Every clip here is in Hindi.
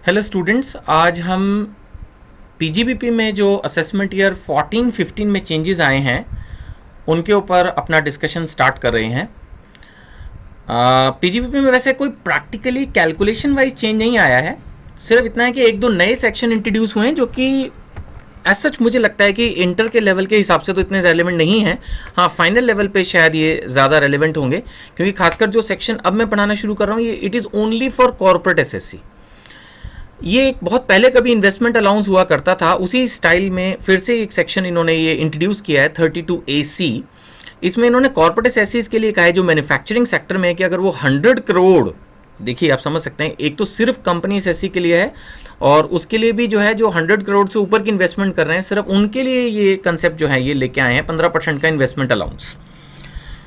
हेलो स्टूडेंट्स, आज हम पीजीबीपी में जो असेसमेंट ईयर 14-15 में चेंजेस आए हैं उनके ऊपर अपना डिस्कशन स्टार्ट कर रहे हैं। पीजीबीपी में वैसे कोई प्रैक्टिकली कैलकुलेशन वाइज चेंज नहीं आया है, सिर्फ इतना है कि एक दो नए सेक्शन इंट्रोड्यूस हुए हैं जो कि एज सच मुझे लगता है कि इंटर के लेवल के हिसाब से तो इतने रेलेवेंट नहीं हैं। हाँ, फाइनल लेवल पे शायद ये ज़्यादा रेलेवेंट होंगे, क्योंकि खासकर जो सेक्शन अब मैं पढ़ाना शुरू कर रहा हूँ ये it is only for corporate SSC. ये एक बहुत पहले कभी इन्वेस्टमेंट अलाउंस हुआ करता था, उसी स्टाइल में फिर से एक सेक्शन इन्होंने ये इंट्रोड्यूस किया है 32AC। इसमें इन्होंने कॉर्पोरेट एसएससीज के लिए कहा है जो मैन्युफैक्चरिंग सेक्टर में है कि अगर वो 100 करोड़, देखिए आप समझ सकते हैं, एक तो सिर्फ कंपनी एसएससी के लिए है और उसके लिए भी जो है जो 100 करोड़ से ऊपर की इन्वेस्टमेंट कर रहे हैं सिर्फ उनके लिए ये कंसेप्ट जो है ये लेके आए हैं 15% का इन्वेस्टमेंट अलाउंस।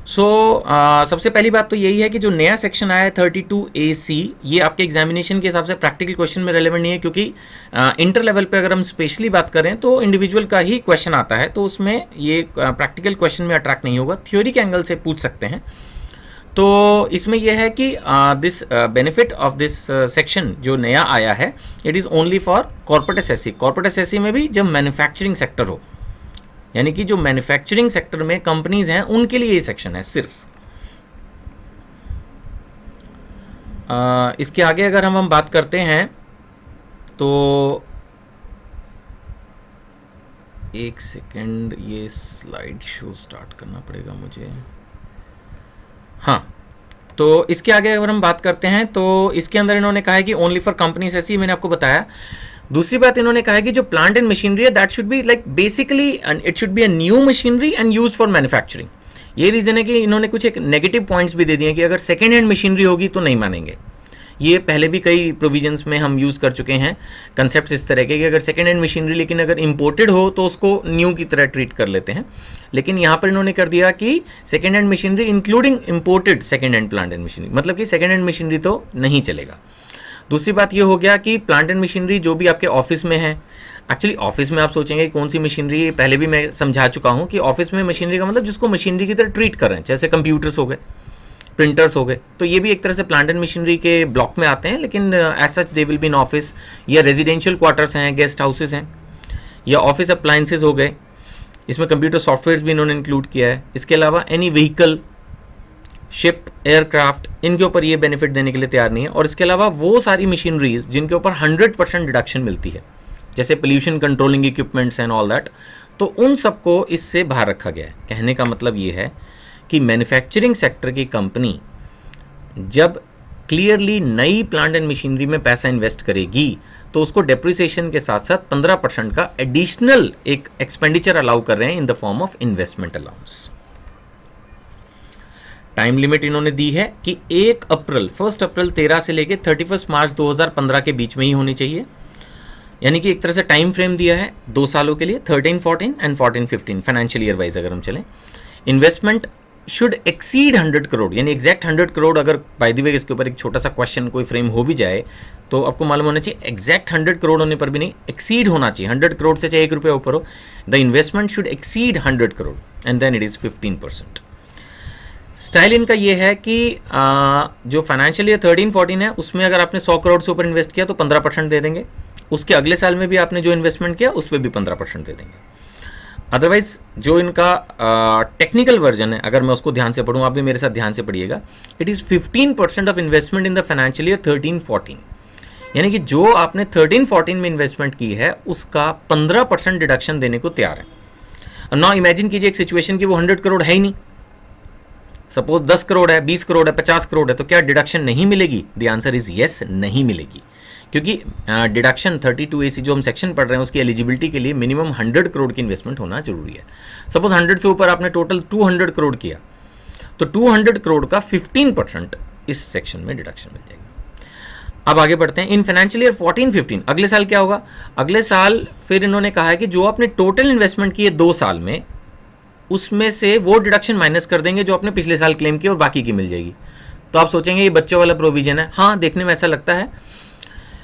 सबसे पहली बात तो यही है कि जो नया सेक्शन आया है 32AC, ये आपके एग्जामिनेशन के हिसाब से प्रैक्टिकल क्वेश्चन में रेलेवेंट नहीं है, क्योंकि इंटर लेवल पे अगर हम स्पेशली बात करें तो इंडिविजुअल का ही क्वेश्चन आता है, तो उसमें ये प्रैक्टिकल क्वेश्चन में अट्रैक्ट नहीं होगा, थ्योरी के एंगल से पूछ सकते हैं। तो इसमें यह है कि this benefit of this section जो नया आया है it is only for corporate SSC. Corporate SSC में भी जब मैन्युफैक्चरिंग सेक्टर हो, यानी कि जो मैन्युफैक्चरिंग सेक्टर में कंपनीज हैं उनके लिए ये सेक्शन है सिर्फ। इसके आगे अगर हम बात करते हैं तो एक सेकेंड, ये स्लाइड शो स्टार्ट करना पड़ेगा मुझे। हाँ, तो इसके आगे अगर हम बात करते हैं तो इसके अंदर इन्होंने कहा है कि ओनली फॉर कंपनीज, ऐसी मैंने आपको बताया। दूसरी बात इन्होंने कहा है कि जो प्लांट एंड मशीनरी है that should be like basically it should be a new machinery and use for manufacturing. ये रीजन है कि इन्होंने कुछ एक नेगेटिव पॉइंट्स भी दे दिए कि अगर सेकेंड हैंड मशीनरी होगी तो नहीं मानेंगे। ये पहले भी कई प्रोविजंस में हम यूज़ कर चुके हैं कंसेप्ट इस तरह के कि अगर सेकेंड हैंड मशीनरी लेकिन अगर इंपोर्टेड हो तो उसको न्यू की तरह ट्रीट कर लेते हैं। लेकिन यहाँ पर इन्होंने कर दिया कि second hand machinery including imported second hand plant and machinery, मतलब कि सेकेंड हैंड मशीनरी तो नहीं चलेगा। दूसरी बात ये हो गया कि प्लांट एंड मशीनरी जो भी आपके ऑफिस में है, एक्चुअली ऑफिस में आप सोचेंगे कौन सी मशीनरी, पहले भी मैं समझा चुका हूँ कि ऑफिस में मशीनरी का मतलब जिसको मशीनरी की तरह ट्रीट कर रहे हैं, जैसे कंप्यूटर्स हो गए, प्रिंटर्स हो गए, तो ये भी एक तरह से प्लांट एंड मशीनरी के ब्लॉक में आते हैं, लेकिन as such they will be in office, या रेजिडेंशियल क्वार्टर्स हैं, गेस्ट हाउसेज हैं, या ऑफिस अप्लायंसेज हो गए, इसमें कंप्यूटर सॉफ्टवेयर भी इन्होंने इंक्लूड किया है। इसके अलावा एनी व्हीकल, शिप, एयरक्राफ्ट, इनके ऊपर ये बेनिफिट देने के लिए तैयार नहीं है। और इसके अलावा वो सारी मशीनरीज जिनके ऊपर 100% डिडक्शन मिलती है, जैसे pollution controlling equipments and all that, तो उन सबको इससे बाहर रखा गया है। कहने का मतलब ये है कि मैन्युफैक्चरिंग सेक्टर की कंपनी जब क्लियरली नई प्लांट एंड मशीनरी में पैसा इन्वेस्ट करेगी तो उसको डेप्रिसिएशन के साथ साथ 15% का एडिशनल एक एक्सपेंडिचर अलाउ कर रहे हैं in the form of investment allowance. Time limit इन्होंने दी है कि 1 अप्रैल 13 से लेके 31 मार्च 2015 के बीच में ही होनी चाहिए, यानी कि एक तरह से टाइम फ्रेम दिया है 2 सालों के लिए, 13-14 एंड 14-15 फाइनेंशियल ईयर वाइज अगर हम चलें। इन्वेस्टमेंट शुड एक्सीड 100 करोड़, यानी एग्जैक्ट 100 करोड़। अगर बाय द वे इसके ऊपर एक छोटा सा क्वेश्चन कोई फ्रेम हो भी जाए तो आपको मालूम होना चाहिए एग्जैक्ट 100 करोड़ होने पर भी नहीं, एक्सीड होना चाहिए। 100 करोड़ से चाहे 1 रुपया ऊपर हो, the investment should exceed 100 crore and then it is 15%। Style इनका ये है कि जो फाइनेंशियल ईयर 13-14 है उसमें अगर आपने 100 करोड़ से ऊपर इन्वेस्ट किया तो 15% दे देंगे, उसके अगले साल में भी आपने जो इन्वेस्टमेंट किया उस पर भी 15% दे देंगे। अदरवाइज जो इनका टेक्निकल वर्जन है, अगर मैं उसको ध्यान से पढ़ूँ, आप भी मेरे साथ ध्यान से पढ़िएगा, it is 15% of investment in the financial year 13-14, यानी कि जो आपने 13-14 में इन्वेस्टमेंट की है उसका 15% डिडक्शन देने को तैयार है। अब ना इमेजिन कीजिए एक सिचुएशन की वो 100 करोड़ है ही नहीं, सपोज 10 करोड़ है, 20 करोड़ है, 50 करोड़ है, तो क्या डिडक्शन नहीं मिलेगी? द आंसर इज येस, नहीं मिलेगी, क्योंकि डिडक्शन 32AC जो हम सेक्शन पढ़ रहे हैं उसकी एलिजिबिलिटी के लिए मिनिमम 100 करोड़ की इन्वेस्टमेंट होना जरूरी है। सपोज 100 से ऊपर आपने टोटल 200 करोड़ किया तो 200 करोड़ का 15% इस सेक्शन में डिडक्शन मिल जाएगी। अब आगे बढ़ते हैं। इन फाइनेंशियल ईयर 14-15 अगले साल क्या होगा? अगले साल फिर इन्होंने कहा है कि जो आपने टोटल इन्वेस्टमेंट की है 2 साल में, उसमें से वो डिडक्शन माइनस कर देंगे जो आपने पिछले साल क्लेम किया और बाकी की मिल जाएगी। तो आप सोचेंगे ये बच्चों वाला प्रोविजन है। हाँ, देखने में ऐसा लगता है।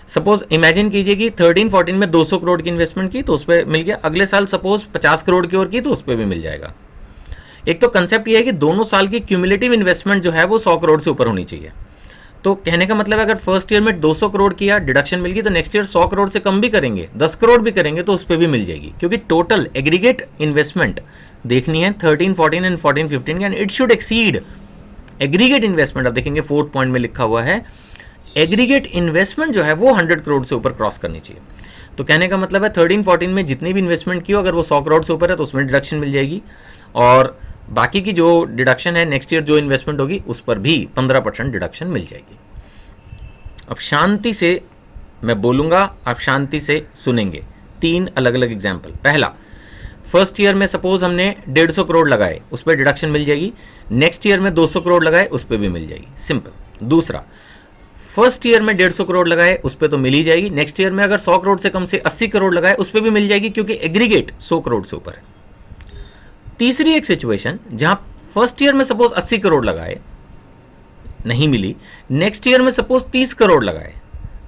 सपोज इमेजिन कीजिए कि 13-14 में 200 करोड़ की इन्वेस्टमेंट की तो उस पर मिल गया, अगले साल सपोज 50 करोड़ की और की तो उस पर भी मिल जाएगा। एक तो कंसेप्ट ये है कि दोनों साल की क्यूमुलेटिव इन्वेस्टमेंट जो है वो 100 करोड़ से ऊपर होनी चाहिए। तो कहने का मतलब है अगर फर्स्ट ईयर में 200 करोड़ किया, डिडक्शन मिल गई, तो नेक्स्ट ईयर 100 करोड़ से कम भी करेंगे, 10 करोड़ भी करेंगे तो उस पर भी मिल जाएगी, क्योंकि टोटल एग्रीगेट इन्वेस्टमेंट देखनी है 13, 14 and 14, 15 and it should exceed aggregate investment. आप देखेंगे 4th पॉइंट में लिखा हुआ है एग्रीगेट इन्वेस्टमेंट जो है वो 100 करोड़ से ऊपर क्रॉस करनी चाहिए। तो कहने का मतलब है 13, 14 में जितनी भी इन्वेस्टमेंट की हो, अगर वो 100 करोड़ से ऊपर है तो उसमें डिडक्शन मिल जाएगी, और बाकी की जो डिडक्शन है नेक्स्ट ईयर जो इन्वेस्टमेंट होगी उस पर भी 15% डिडक्शन मिल जाएगी। अब शांति से मैं बोलूंगा, आप शांति से सुनेंगे। 3 अलग अलग एग्जाम्पल। पहला, फर्स्ट ईयर में सपोज हमने 150 करोड़ लगाए, उस पर डिडक्शन मिल जाएगी। नेक्स्ट ईयर में 200 करोड़ लगाए, उस पर भी मिल जाएगी, सिंपल। दूसरा, फर्स्ट ईयर में 150 करोड़ लगाए, उस पर तो मिल ही जाएगी। नेक्स्ट ईयर में अगर 100 करोड़ से कम से 80 करोड़ लगाए, उस पर भी मिल जाएगी, क्योंकि एग्रीगेट 100 करोड़ से ऊपर है। तीसरी एक सिचुएशन जहां फर्स्ट ईयर में सपोज 80 करोड़ लगाए, नहीं मिली, नेक्स्ट ईयर में सपोज 30 करोड़ लगाए,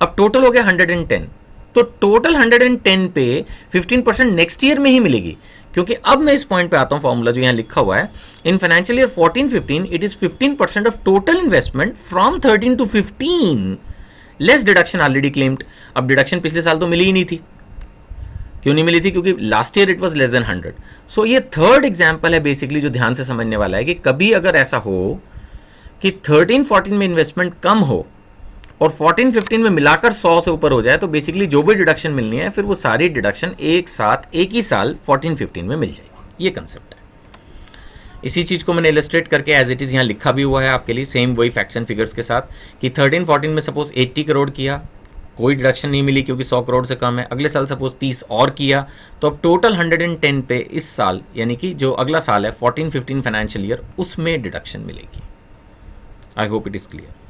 अब टोटल हो गया 110, तो टोटल 110 पे 15% नेक्स्ट ईयर में ही मिलेगी। क्योंकि अब मैं इस पॉइंट पे आता हूं, फॉर्मूला जो यहां लिखा हुआ है, in financial year 14-15 it is 15% of total investment from 13 to 15 less deduction already claimed. अब डिडक्शन पिछले साल तो मिली ही नहीं थी। क्यों नहीं मिली थी? क्योंकि last year it was less than 100। सो ये थर्ड एग्जाम्पल है बेसिकली जो ध्यान से समझने वाला है कि कभी अगर ऐसा हो कि 13-14 में इन्वेस्टमेंट कम हो और 14-15 में मिलाकर 100 से ऊपर हो जाए, तो बेसिकली जो भी डिडक्शन मिलनी है फिर वो सारी डिडक्शन एक साथ एक ही साल 14-15 में मिल जाएगी। ये कंसेप्ट है। इसी चीज़ को मैंने इलस्ट्रेट करके एज इट इज़ यहाँ लिखा भी हुआ है आपके लिए, सेम वही फैक्ट्स एंड फिगर्स के साथ कि 13-14 में सपोज 80 करोड़ किया, कोई डिडक्शन नहीं मिली क्योंकि 100 करोड़ से कम है। अगले साल सपोज 30 और किया, तो अब टोटल 110 पे इस साल यानी कि जो अगला साल है 14-15 फाइनेंशियल ईयर, उसमें डिडक्शन मिलेगी। I hope it is clear.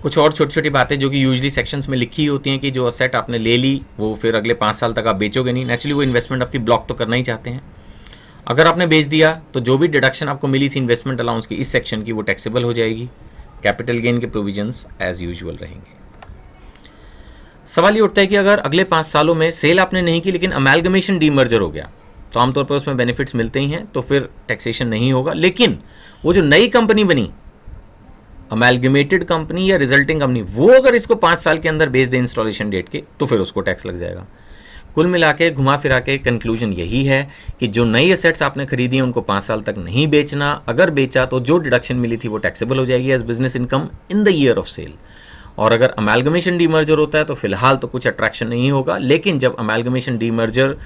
कुछ और छोटी छोटी बातें जो कि यूजली सेक्शंस में लिखी होती हैं कि जो असेट आपने ले ली वो फिर अगले 5 साल तक आप बेचोगे नहीं। नेचुरली वो इन्वेस्टमेंट आपकी ब्लॉक तो करना ही चाहते हैं। अगर आपने बेच दिया तो जो भी डिडक्शन आपको मिली थी इन्वेस्टमेंट अलाउंस की इस सेक्शन की, वो टैक्सेबल हो जाएगी। कैपिटल गेन के प्रोविजंस एज यूजुअल रहेंगे। सवाल ये उठता है कि अगर अगले 5 सालों में सेल आपने नहीं की लेकिन अमेलगमेशन डीमर्जर हो गया, तो आमतौर पर उसमें बेनिफिट्स मिलते ही हैं, तो फिर टैक्सेशन नहीं होगा। लेकिन वो जो नई कंपनी बनी, अमेलगमेटेड कंपनी या रिजल्टिंग कंपनी, वो अगर इसको 5 साल के अंदर बेच दे इंस्टॉलेशन डेट के, तो फिर उसको टैक्स लग जाएगा। कुल मिला के घुमा फिरा के कंक्लूजन यही है कि जो नई एसेट्स आपने खरीदी हैं उनको 5 साल तक नहीं बेचना। अगर बेचा तो जो डिडक्शन मिली थी वो टैक्सेबल हो जाएगी as business income in the year of sale. और अगर अमेलगमेशन डीमर्जर होता है तो फिलहाल तो कुछ अट्रैक्शन नहीं होगा, लेकिन जब अमेलगमेशन डीमर्जर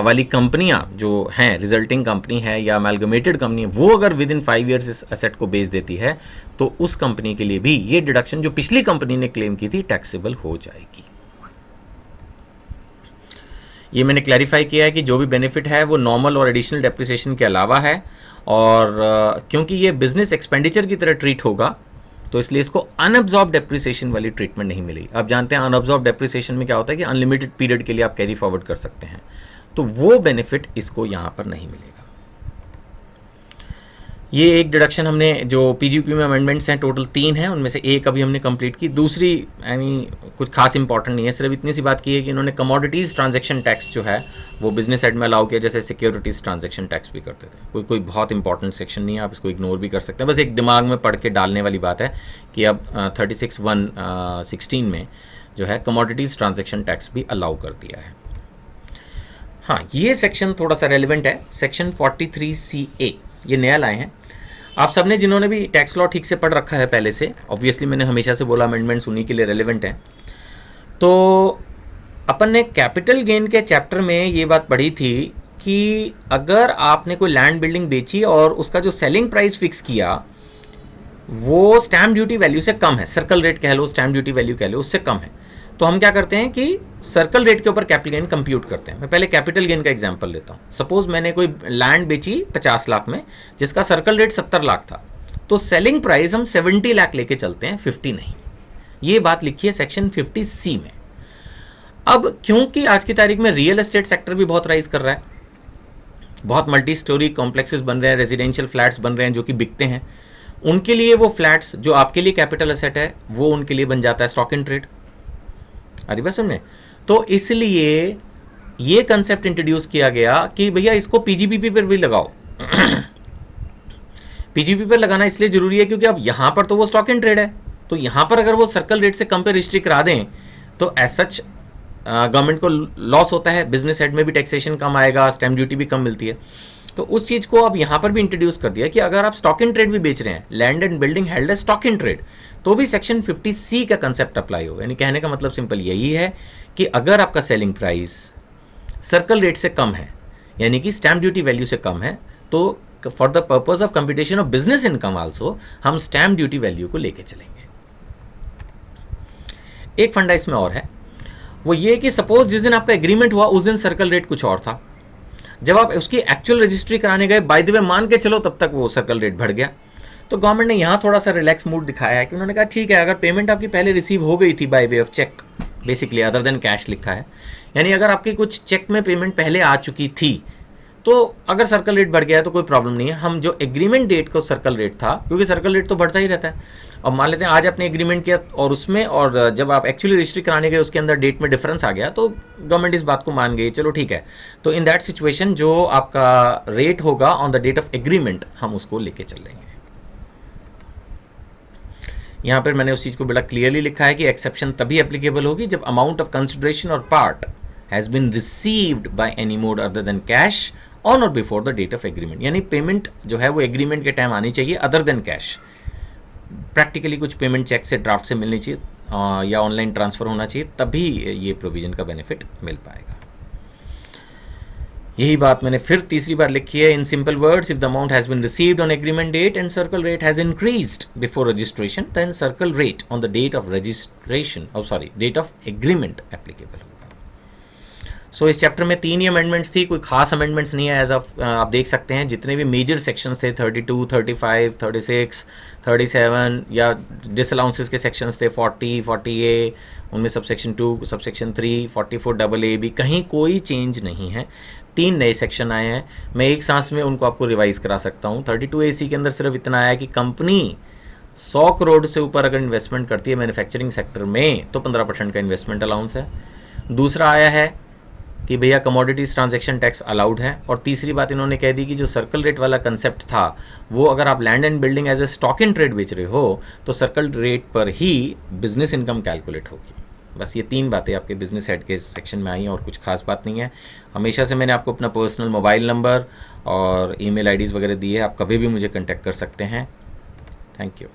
वाली कंपनियां जो हैं, रिजल्टिंग कंपनी है या अमेलगमेटेड कंपनी है, वो अगर विद इन 5 ईयर्स इस एसेट को बेच देती है, तो उस कंपनी के लिए भी ये डिडक्शन जो पिछली कंपनी ने क्लेम की थी टैक्सेबल हो जाएगी। ये मैंने क्लैरिफाई किया है कि जो भी बेनिफिट है वो नॉर्मल और एडिशनल डेप्रिसिएशन के अलावा है, और क्योंकि ये बिजनेस एक्सपेंडिचर की तरह ट्रीट होगा तो इसलिए इसको अनअब्जॉर्ब डेप्रिसिएशन वाली ट्रीटमेंट नहीं मिलेगी। आप जानते हैं अनअब्जॉर्ब डेप्रिसिएशन में क्या होता है कि अनलिमिटेड पीरियड के लिए आप कैरी फॉरवर्ड कर सकते हैं, तो वो बेनिफिट इसको यहाँ पर नहीं मिलेगा। ये एक डिडक्शन हमने जो पीजीपी में अमेंडमेंट्स हैं टोटल 3 हैं, उनमें से एक अभी हमने कंप्लीट की, दूसरी कुछ खास इंपॉर्टेंट नहीं है, सिर्फ इतनी सी बात की है कि इन्होंने कमोडिटीज़ ट्रांजैक्शन टैक्स जो है वो बिजनेस साइड में अलाउ किया, जैसे सिक्योरिटीज़ ट्रांजैक्शन टैक्स भी करते थे। कोई बहुत इंपॉर्टेंट सेक्शन नहीं है, आप इसको इग्नोर भी कर सकते हैं, बस एक दिमाग में पढ़ के डालने वाली बात है कि अब 36(1)(16) में जो है कमोडिटीज़ ट्रांजैक्शन टैक्स भी अलाउ कर दिया है। हाँ, ये सेक्शन थोड़ा सा रेलिवेंट है, सेक्शन 43CA, ये नया लाए हैं। आप सबने जिन्होंने भी टैक्स लॉ ठीक से पढ़ रखा है पहले से, ऑब्वियसली मैंने हमेशा से बोला अमेंडमेंट्स उन्हीं के लिए रेलिवेंट हैं। तो अपन ने कैपिटल गेन के चैप्टर में ये बात पढ़ी थी कि अगर आपने कोई लैंड बिल्डिंग बेची और उसका जो सेलिंग प्राइस फिक्स किया वो स्टैम्प ड्यूटी वैल्यू से कम है, सर्कल रेट कह लो, स्टैम्प ड्यूटी वैल्यू कह लो, उससे कम है, तो हम क्या करते हैं कि सर्कल रेट के ऊपर कैपिटल गेन कंप्यूट करते हैं। मैं पहले कैपिटल गेन का एग्जांपल लेता हूँ। सपोज मैंने कोई लैंड बेची 50 लाख में जिसका सर्कल रेट 70 लाख था, तो सेलिंग प्राइस हम 70 लाख लेके चलते हैं, 50 नहीं। ये बात लिखी है सेक्शन 50C में। अब क्योंकि आज की तारीख में रियल एस्टेट सेक्टर भी बहुत राइज कर रहा है, बहुत मल्टी स्टोरी कॉम्प्लेक्सेस बन रहे हैं, रेजिडेंशियल फ्लैट्स बन रहे हैं जो कि बिकते हैं, उनके लिए वो फ्लैट्स जो आपके लिए कैपिटल एसेट है वो उनके लिए बन जाता है स्टॉक इन ट्रेड। अरे बस सुनने, तो इसलिए ये कंसेप्ट इंट्रोड्यूस किया गया कि भैया इसको पीजीबीपी पर भी लगाओ। पीजीपी पर लगाना इसलिए जरूरी है क्योंकि अब यहाँ पर तो वो स्टॉक इन ट्रेड है, तो यहाँ पर अगर वो सर्कल रेट से कम पे रजिस्ट्री करा दें तो एज सच गवर्नमेंट को लॉस होता है, बिजनेस हेड में भी टैक्सेशन कम आएगा, स्टैम्प ड्यूटी भी कम मिलती है। तो उस चीज़ को अब यहाँ पर भी इंट्रोड्यूस कर दिया कि अगर आप स्टॉक इन ट्रेड भी बेच रहे हैं, लैंड एंड बिल्डिंग हेल्ड है स्टॉक इन ट्रेड, तो भी सेक्शन 50C का कंसेप्ट अप्लाई होगा। यानी कहने का मतलब सिंपल यही है कि अगर आपका सेलिंग प्राइस सर्कल रेट से कम है, यानी कि स्टैम्प ड्यूटी वैल्यू से कम है, तो for the purpose of computation of business income also हम स्टैम्प ड्यूटी वैल्यू को लेके चलेंगे। एक फंडा इसमें और है, वो ये कि सपोज जिस दिन आपका एग्रीमेंट हुआ उस दिन सर्कल रेट कुछ और था, जब आप उसकी एक्चुअल रजिस्ट्री कराने गए, बाय द वे मान के चलो तब तक वो सर्कल रेट बढ़ गया। तो गवर्नमेंट ने यहाँ थोड़ा सा रिलैक्स मूड दिखाया है कि उन्होंने कहा ठीक है, अगर पेमेंट आपकी पहले रिसीव हो गई थी by way of cheque, basically other than cash लिखा है, यानी अगर आपकी कुछ चेक में पेमेंट पहले आ चुकी थी, तो अगर सर्कल रेट बढ़ गया है तो कोई प्रॉब्लम नहीं है। हम जो एग्रीमेंट डेट को सर्कल रेट था, क्योंकि सर्कल रेट तो बढ़ता ही रहता है, और मान लेते हैं आज आपने एग्रीमेंट किया और उसमें और जब आप एक्चुअली रजिस्ट्री कराने गए उसके अंदर डेट में डिफरेंस आ गया, तो गवर्नमेंट इस बात को मान गई, चलो ठीक है, तो इन दैट सिचुएशन जो आपका रेट होगा on the date of agreement हम उसको लेके चल लेंगे। यहाँ पर मैंने उस चीज़ को बड़ा क्लियरली लिखा है कि एक्सेप्शन तभी एप्लीकेबल होगी जब amount of consideration or part has been received by any mode other than cash on or before the date of agreement. यानी पेमेंट जो है वो एग्रीमेंट के टाइम आनी चाहिए अदर देन कैश। प्रैक्टिकली कुछ पेमेंट चेक से, ड्राफ्ट से मिलनी चाहिए या ऑनलाइन ट्रांसफ़र होना चाहिए, तभी ये प्रोविज़न का बेनिफिट मिल पाएगा। यही बात मैंने फिर तीसरी बार लिखी है, in simple words, if the amount has been received on agreement date and circle rate has increased before registration, then circle rate on the date of registration date of agreement applicable होगा। सो इस चैप्टर में 3 ही अमेंडमेंट्स थी, कोई खास अमेंडमेंट्स नहीं है। एज ऑफ आप देख सकते हैं जितने भी मेजर सेक्शंस थे 32, 35, 36, 37 या डिसअलाउंसेस के सेक्शंस थे 40, 40A, उनमें सबसेक्शन 2, सबसेक्शन 3, 44 AA भी, कहीं कोई चेंज नहीं है। 3 नए सेक्शन आए हैं, मैं एक सांस में उनको आपको रिवाइज़ करा सकता हूँ। 32AC के अंदर सिर्फ इतना आया कि कंपनी 100 करोड़ से ऊपर अगर इन्वेस्टमेंट करती है मैन्युफैक्चरिंग सेक्टर में तो 15% का इन्वेस्टमेंट अलाउंस है। दूसरा आया है कि भैया कमोडिटीज़ ट्रांजैक्शन टैक्स अलाउड है। और तीसरी बात इन्होंने कह दी कि जो सर्कल रेट वाला कंसेप्ट था वो अगर आप land and building as a stock in trade बेच रहे हो तो सर्कल रेट पर ही बिजनेस इनकम कैलकुलेट होगी। बस ये 3 बातें आपके बिजनेस हेड के सेक्शन में आई और कुछ खास बात नहीं है। हमेशा से मैंने आपको अपना पर्सनल मोबाइल नंबर और ईमेल आईडीज़ वगैरह दी है, आप कभी भी मुझे कॉन्टैक्ट कर सकते हैं। Thank you.